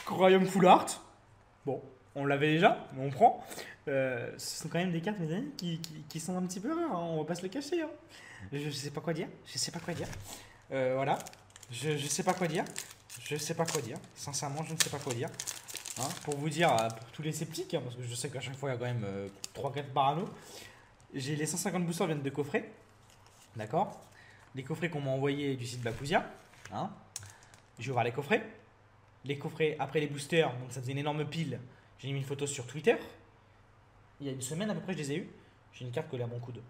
Royaume Full Art. Bon, on l'avait déjà, mais on prend. Ce sont quand même des cartes, mes amis, qui sont un petit peu rares, hein, on va pas se le cacher. Hein. Je sais pas quoi dire. Je sais pas quoi dire. Voilà. Je sais pas quoi dire. Je sais pas quoi dire. Sincèrement, je ne sais pas quoi dire. Hein, pour vous dire, pour tous les sceptiques, hein, parce que je sais qu'à chaque fois il y a quand même 3-4 parano. J'ai les 150 boosters viennent de coffrets. D'accord. Les coffrets qu'on m'a envoyés du site Bapouzia. Hein. Je vais ouvrir les coffrets. Les coffrets après les boosters, donc ça faisait une énorme pile. J'ai mis une photo sur Twitter. Il y a une semaine à peu près, je les ai eus. J'ai une carte collée à mon coude.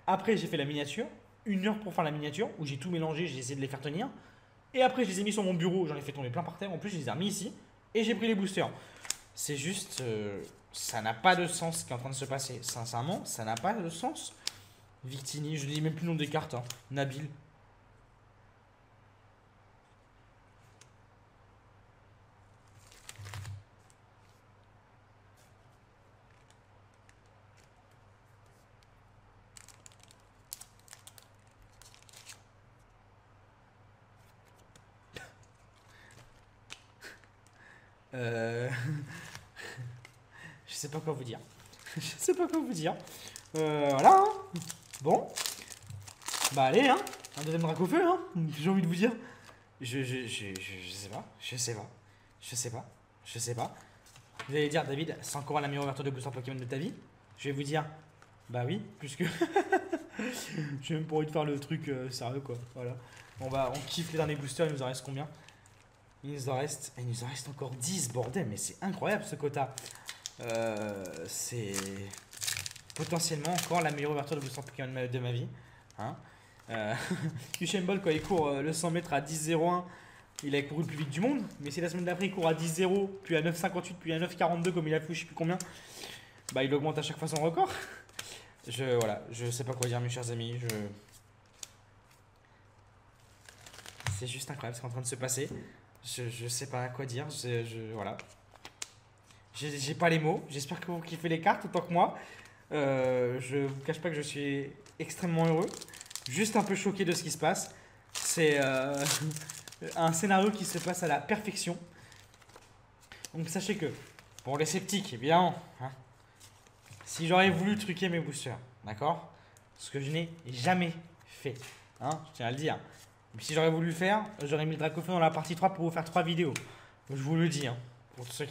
Après, j'ai fait la miniature. 1 heure pour faire la miniature, où j'ai tout mélangé, j'ai essayé de les faire tenir. Et après, je les ai mis sur mon bureau, j'en ai fait tomber plein par terre. En plus, je les ai remis ici. Et j'ai pris les boosters. C'est juste. Ça n'a pas de sens ce qui est en train de se passer. Sincèrement, ça n'a pas de sens. Victini, je ne dis même plus le nom des cartes. Hein. Nabil. Je sais pas quoi vous dire. Je sais pas quoi vous dire. Voilà. Hein. Bon. Bah allez, hein. Un deuxième drac au feu, hein. J'ai envie de vous dire. Je sais pas. Je sais pas. Je sais pas. Je sais pas. Vous allez dire, David, c'est encore la meilleure ouverture de booster Pokémon de ta vie. Je vais vous dire, bah oui, puisque j'ai même pas envie de faire le truc sérieux, quoi. Voilà. On kiffe les derniers boosters. Il nous en reste combien? Il nous en reste encore 10, bordel, mais c'est incroyable ce quota. C'est potentiellement encore la meilleure ouverture de booster Pokémon de ma vie. Hein Usain Bolt, quand il court le 100 mètres à 10,01, il a couru le plus vite du monde. Mais si la semaine d'après il court à 10,0, puis à 9,58, puis à 9,42, comme il a fait, je sais plus combien, bah il augmente à chaque fois son record. Voilà, je sais pas quoi dire, mes chers amis. C'est juste incroyable ce qui est en train de se passer. Je sais pas quoi dire. Voilà. J'ai pas les mots. J'espère que vous kiffez les cartes autant que moi. Je vous cache pas que je suis extrêmement heureux. Juste un peu choqué de ce qui se passe. C'est un scénario qui se passe à la perfection. Donc sachez que, pour les sceptiques, évidemment, hein, si j'aurais voulu truquer mes boosters, d'accord, ce que je n'ai jamais fait, hein, je tiens à le dire. Mais si j'aurais voulu le faire, j'aurais mis le Dracofeu dans la partie 3 pour vous faire 3 vidéos. Je vous le dis, hein, pour tous ceux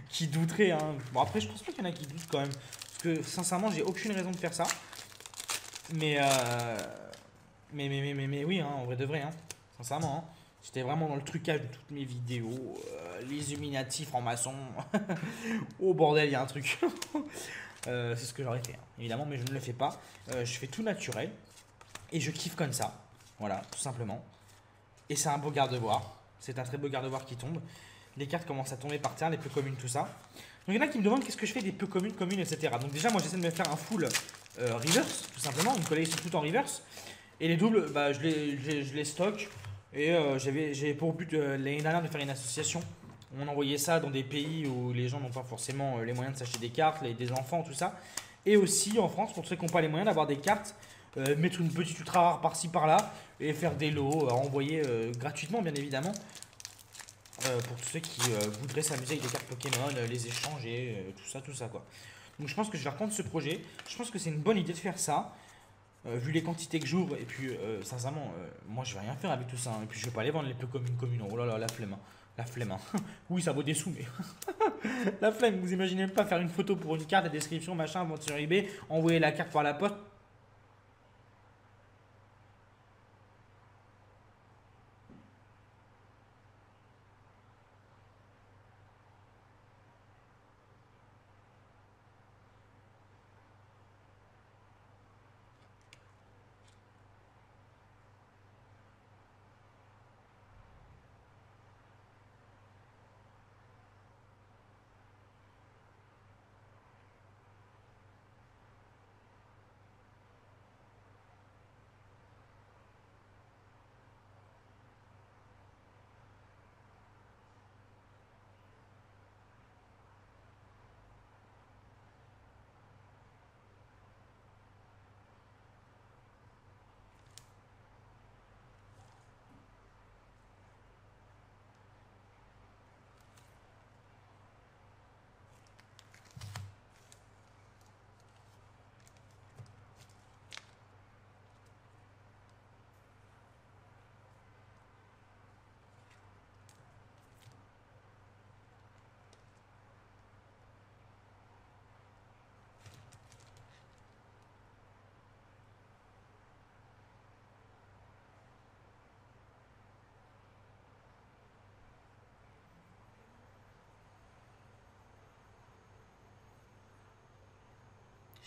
qui douteraient. Hein. Bon, après, je pense pas qu'il y en a qui doutent quand même. Parce que, sincèrement, j'ai aucune raison de faire ça. Mais oui, hein, en vrai de vrai. Hein. Sincèrement, hein. J'étais vraiment dans le trucage de toutes mes vidéos. Les Illuminati, francs-maçons. Oh bordel, il y a un truc. C'est ce que j'aurais fait, hein, évidemment, mais je ne le fais pas. Je fais tout naturel. Et je kiffe comme ça. Voilà, tout simplement. Et c'est un beau garde-boire. C'est un très beau garde-boire qui tombe. Les cartes commencent à tomber par terre, les peu communes, tout ça. Donc il y en a qui me demandent qu'est-ce que je fais des peu communes, etc. Donc déjà, moi j'essaie de me faire un full reverse, tout simplement, une collection tout en reverse. Et les doubles, bah, je les stocke. Et j'avais pour but l'année dernière de faire une association. On envoyait ça dans des pays où les gens n'ont pas forcément les moyens de s'acheter des cartes, des enfants, tout ça. Et aussi en France, pour ceux qui n'ont pas les moyens d'avoir des cartes, mettre une petite ultra rare par-ci par-là et faire des lots à envoyer gratuitement, bien évidemment. Pour tous ceux qui voudraient s'amuser avec des cartes Pokémon, les échanger, tout ça quoi. Donc je pense que je vais reprendre ce projet. Je pense que c'est une bonne idée de faire ça. Vu les quantités que j'ouvre, et puis sincèrement, moi je vais rien faire avec tout ça. Hein. Et puis je vais pas aller vendre les peu communes. Oh là là, la flemme. Hein. La flemme. Hein. Oui, ça vaut des sous, mais la flemme. Vous imaginez même pas faire une photo pour une carte, la description, machin, vendre sur eBay, envoyer la carte par la poste.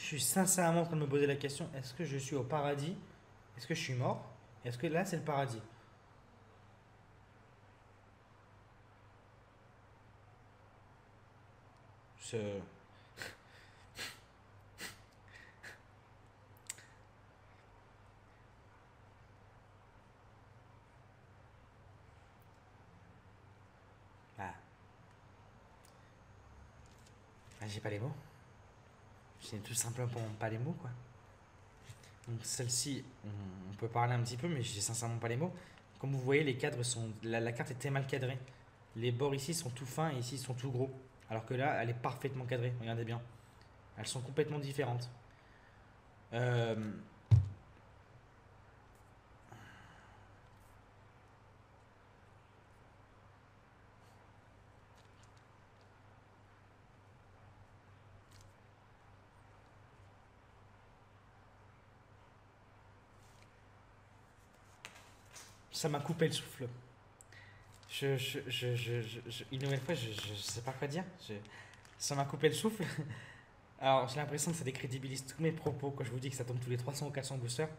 Je suis sincèrement en train de me poser la question, est-ce que je suis au paradis? Est-ce que je suis mort? Est-ce que là c'est le paradis? Je... Ah, j'ai pas les mots. J'ai tout simplement pas les mots quoi. Donc celle-ci, on peut parler un petit peu, mais j'ai sincèrement pas les mots. Comme vous voyez, les cadres sont. La carte est très mal cadrée. Les bords ici sont tout fins et ici sont tout gros. Alors que là, elle est parfaitement cadrée. Regardez bien. Elles sont complètement différentes. Euh, Ça m'a coupé le souffle. Une nouvelle fois, je sais pas quoi dire. Ça m'a coupé le souffle. Alors, j'ai l'impression que ça décrédibilise tous mes propos quand je vous dis que ça tombe tous les 300 ou 400 boosters.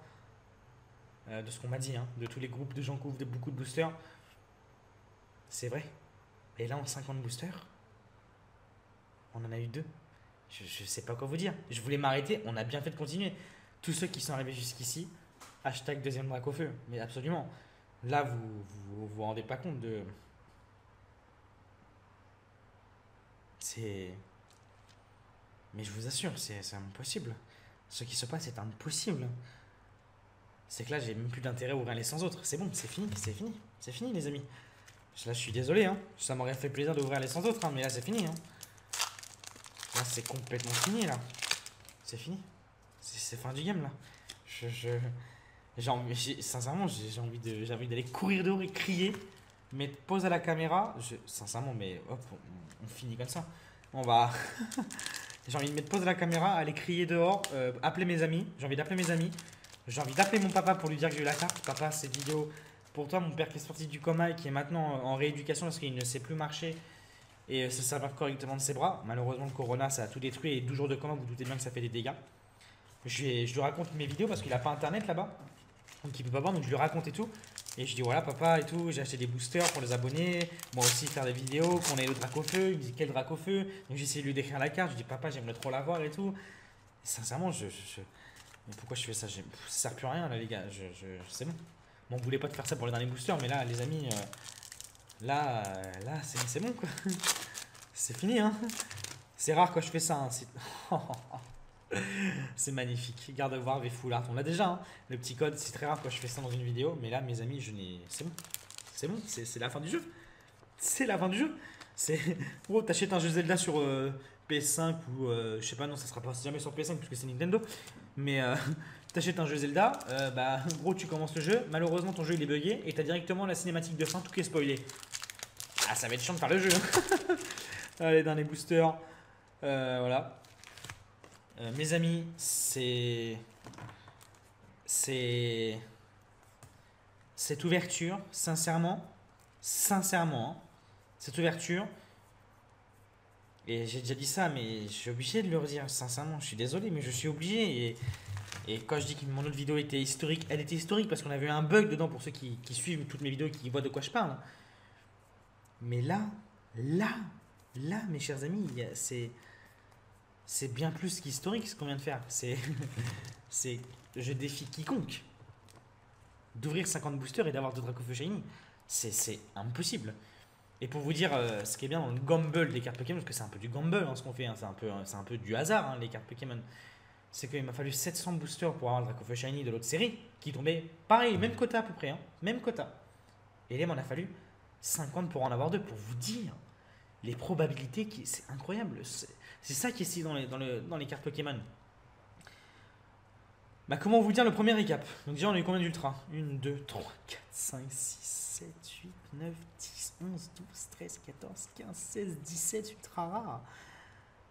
De ce qu'on m'a dit, hein, de tous les groupes de gens qui ouvrent beaucoup de boosters. C'est vrai. Et là, en 50 boosters, on en a eu deux. Je sais pas quoi vous dire. Je voulais m'arrêter, on a bien fait de continuer. Tous ceux qui sont arrivés jusqu'ici, hashtag deuxième drac au feu. Mais absolument. Là, vous rendez pas compte de. C'est. Mais je vous assure, c'est impossible. Ce qui se passe est impossible. C'est que là, j'ai même plus d'intérêt à ouvrir les 100 autres. C'est bon, c'est fini, c'est fini. C'est fini, les amis. Là, je suis désolé, hein. Ça m'aurait fait plaisir d'ouvrir les 100 autres, hein, mais là, c'est fini. Hein. Là, c'est complètement fini, là. C'est fini. C'est fin du game, là. Sincèrement, j'ai envie d'aller courir dehors et crier. Mettre pause à la caméra. Sincèrement, mais hop, on finit comme ça. On va. J'ai envie de mettre pause à la caméra, aller crier dehors, appeler mes amis. J'ai envie d'appeler mes amis. J'ai envie d'appeler mon papa pour lui dire que j'ai eu la carte. Papa, cette vidéo pour toi, mon père qui est sorti du coma et qui est maintenant en rééducation parce qu'il ne sait plus marcher et se servir correctement de ses bras. Malheureusement, le corona, ça a tout détruit et 12 jours de coma, vous doutez bien que ça fait des dégâts. Je lui raconte mes vidéos parce qu'il n'a pas internet là-bas. Donc il peut pas voir, donc je lui raconte et tout. Et je dis voilà papa et tout, j'ai acheté des boosters pour les abonnés, moi aussi faire des vidéos, qu'on ait le drac au feu. Il me dit quel drac au feu? Donc j'essaie de lui décrire la carte, je dis papa j'aimerais trop la voir et tout. Et sincèrement mais pourquoi je fais ça? Ça sert plus à rien là les gars, c'est bon. Bon, on voulait pas te faire ça pour les derniers boosters, mais là les amis, là c'est bon quoi. C'est fini hein. C'est rare quand je fais ça hein. C'est magnifique. Garde voir avec Full Art. On l'a déjà, hein. Le petit code, c'est très rare quand je fais ça dans une vidéo. Mais là, mes amis, c'est bon. C'est bon, c'est la fin du jeu. C'est la fin du jeu. C'est. Gros, t'achètes un jeu Zelda sur PS5 ou. Je sais pas, non, ça sera pas jamais sur PS5 puisque c'est Nintendo. Mais t'achètes un jeu Zelda, bah, gros, tu commences le jeu. Malheureusement, ton jeu il est bugué et t'as directement la cinématique de fin, tout qui est spoilé. Ah, ça va être chiant de faire le jeu. Allez, dans les boosters. Voilà. Mes amis, cette ouverture, sincèrement, hein, cette ouverture, et j'ai déjà dit ça, mais je suis obligé de le redire, sincèrement, je suis désolé, mais je suis obligé. Et quand je dis que mon autre vidéo était historique, elle était historique parce qu'on avait eu un bug dedans pour ceux qui suivent toutes mes vidéos et qui voient de quoi je parle. Mais là, mes chers amis, c'est bien plus qu'historique ce qu'on vient de faire. Je défie quiconque d'ouvrir 50 boosters et d'avoir 2 Drac au feu shiny. C'est impossible. Et pour vous dire ce qui est bien dans le gamble des cartes Pokémon, parce que c'est un peu du gamble hein, ce qu'on fait, hein, c'est un peu du hasard hein, les cartes Pokémon. C'est qu'il m'a fallu 700 boosters pour avoir le Drac au feu shiny de l'autre série, qui tombait pareil, même quota à peu près, hein, même quota. Et là, il m'en a fallu 50 pour en avoir 2, pour vous dire les probabilités, c'est incroyable. C'est ça qui est ici dans les cartes Pokémon. Bah, comment vous dire le premier récap? Donc, déjà, on a eu combien d'ultras? 1, 2, 3, 4, 5, 6, 7, 8, 9, 10, 11, 12, 13, 14, 15, 16, 17 ultra rares.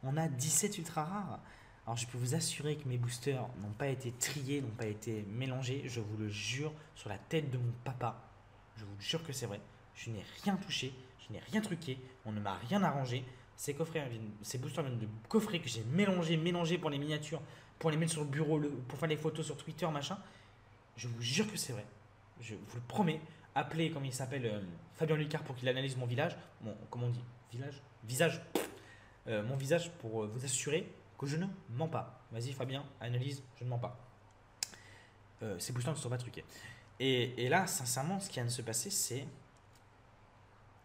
On a 17 ultra rares. Alors, je peux vous assurer que mes boosters n'ont pas été triés, n'ont pas été mélangés. Je vous le jure sur la tête de mon papa. Je vous jure que c'est vrai. Je n'ai rien touché, je n'ai rien truqué, on ne m'a rien arrangé. Ces boosters viennent de coffrets que j'ai mélangés pour les miniatures, pour les mettre sur le bureau, pour faire les photos sur Twitter, machin. Je vous jure que c'est vrai. Je vous le promets. Appelez, comme il s'appelle, Fabien Lucas pour qu'il analyse mon village. Comment on dit? Visage. Mon visage pour vous assurer que je ne mens pas. Vas-y Fabien, analyse, je ne mens pas. Ces boosters ne sont pas truqués. Et là, sincèrement, ce qui vient de se passer, c'est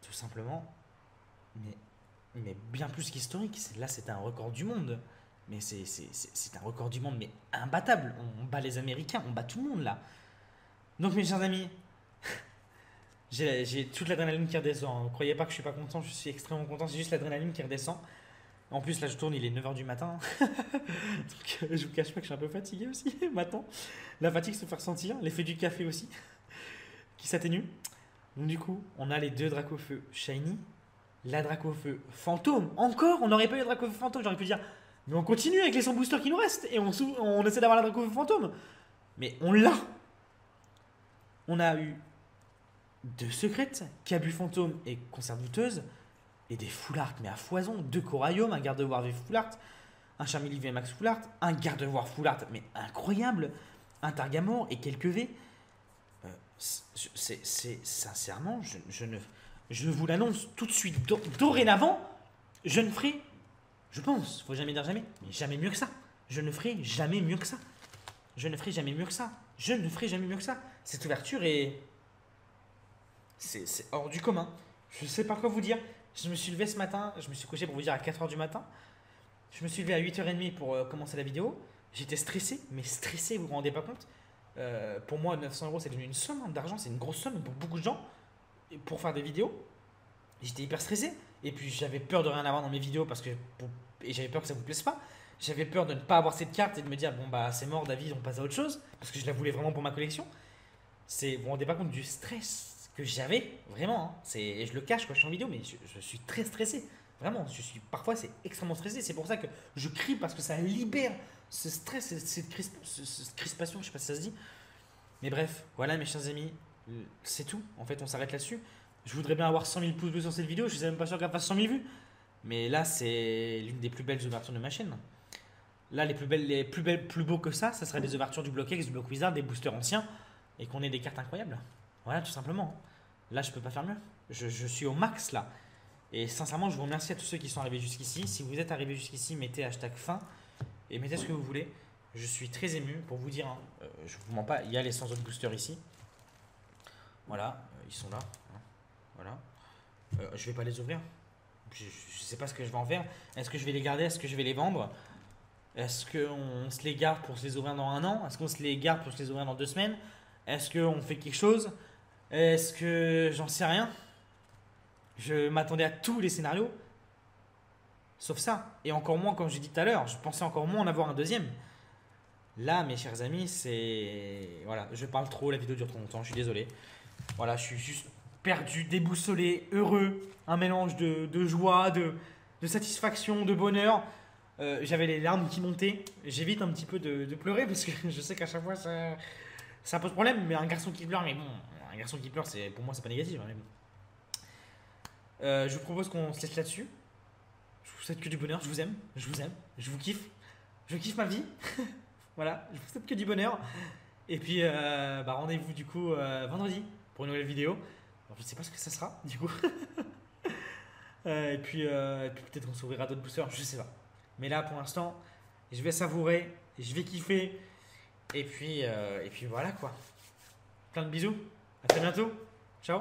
tout simplement, mais bien plus qu'historique. Là, c'est un record du monde. Mais c'est un record du monde, mais imbattable. On bat les Américains, on bat tout le monde là. Donc, mes chers amis, j'ai toute l'adrénaline qui redescend. Ne croyez pas que je suis pas content, je suis extrêmement content. C'est juste l'adrénaline qui redescend. En plus, là, je tourne, il est 9h du matin. Donc, je vous cache pas que je suis un peu fatigué aussi maintenant. La fatigue se fait ressentir, l'effet du café aussi, qui s'atténue. Donc du coup, on a les 2 Drac au feu shiny, la Drac au feu fantôme. Encore, on n'aurait pas eu la Drac au feu fantôme, j'aurais pu dire, mais on continue avec les 100 boosters qui nous restent et on essaie d'avoir la Drac au feu fantôme. Mais on l'a. On a eu 2 secrètes, Cabu fantôme et conserve douteuse, et des full art, mais à foison, 2 coraillums, un garde-voir V full art, un Charmeleaf V Max full art, un garde-voir full art, mais incroyable, un Targamore et quelques V. Sincèrement, je vous l'annonce tout de suite, dorénavant, je ne ferai, je pense, faut jamais dire jamais, mais jamais mieux que ça. Je ne ferai jamais mieux que ça. Je ne ferai jamais mieux que ça. Je ne ferai jamais mieux que ça. Cette ouverture est, c'est hors du commun. Je ne sais pas quoi vous dire. Je me suis levé ce matin, je me suis couché pour vous dire à 4h du matin. Je me suis levé à 8h30 pour commencer la vidéo. J'étais stressé, mais stressé, vous vous rendez pas compte. Pour moi, 900 euros, c'est devenu une somme d'argent, c'est une grosse somme pour beaucoup de gens pour faire des vidéos. J'étais hyper stressé et puis j'avais peur de rien avoir dans mes vidéos parce que et j'avais peur que ça vous plaise pas. J'avais peur de ne pas avoir cette carte et de me dire bon bah c'est mort David, on passe à autre chose parce que je la voulais vraiment pour ma collection. Vous vous rendez pas compte du stress que j'avais vraiment. Hein. Et je le cache quand je suis en vidéo, mais je suis très stressé. Vraiment, parfois c'est extrêmement stressé. C'est pour ça que je crie parce que ça libère ce stress, cette crispation, je sais pas si ça se dit. Mais bref, voilà mes chers amis, c'est tout. En fait, on s'arrête là-dessus. Je voudrais bien avoir 100 000 pouces bleus sur cette vidéo. Je suis même pas sûr qu'elle fasse 100 000 vues. Mais là, c'est l'une des plus belles ouvertures de ma chaîne. Là, plus beaux que ça serait des ouvertures du bloc X, du bloc Wizard, des boosters anciens et qu'on ait des cartes incroyables. Voilà, tout simplement. Là, je peux pas faire mieux. Je suis au max là. Et sincèrement, je vous remercie à tous ceux qui sont arrivés jusqu'ici. Si vous êtes arrivés jusqu'ici, mettez hashtag fin et mettez ce que vous voulez. Je suis très ému pour vous dire, hein, je vous mens pas, il y a les 100 autres boosters ici. Voilà, ils sont là. Hein, voilà. Je vais pas les ouvrir. Je sais pas ce que je vais en faire. Est-ce que je vais les garder? Est-ce que je vais les vendre? Est-ce qu'on se les garde pour se les ouvrir dans un an? Est-ce qu'on se les garde pour se les ouvrir dans 2 semaines? Est-ce qu'on fait quelque chose? Est-ce que j'en sais rien? Je m'attendais à tous les scénarios, sauf ça. Et encore moins, comme j'ai dit tout à l'heure, je pensais encore moins en avoir un deuxième. Là, mes chers amis, c'est... Voilà, je parle trop, la vidéo dure trop longtemps, je suis désolé. Voilà, je suis juste perdu, déboussolé, heureux. Un mélange de joie, de satisfaction, de bonheur. J'avais les larmes qui montaient. J'évite un petit peu de pleurer parce que je sais qu'à chaque fois ça pose problème. Mais un garçon qui pleure, mais bon, un garçon qui pleure, pour moi, c'est pas négatif. Hein, mais bon. Je vous propose qu'on se laisse là-dessus. Je vous souhaite que du bonheur, je vous aime, je vous kiffe. Je kiffe ma vie. Voilà, je vous souhaite que du bonheur. Et puis, rendez-vous du coup vendredi pour une nouvelle vidéo. Alors, je sais pas ce que ça sera du coup. Et puis peut-être on s'ouvrira d'autres boosters, je sais pas. Mais là pour l'instant, je vais savourer, je vais kiffer. Et puis voilà quoi. Plein de bisous. À très bientôt. Ciao.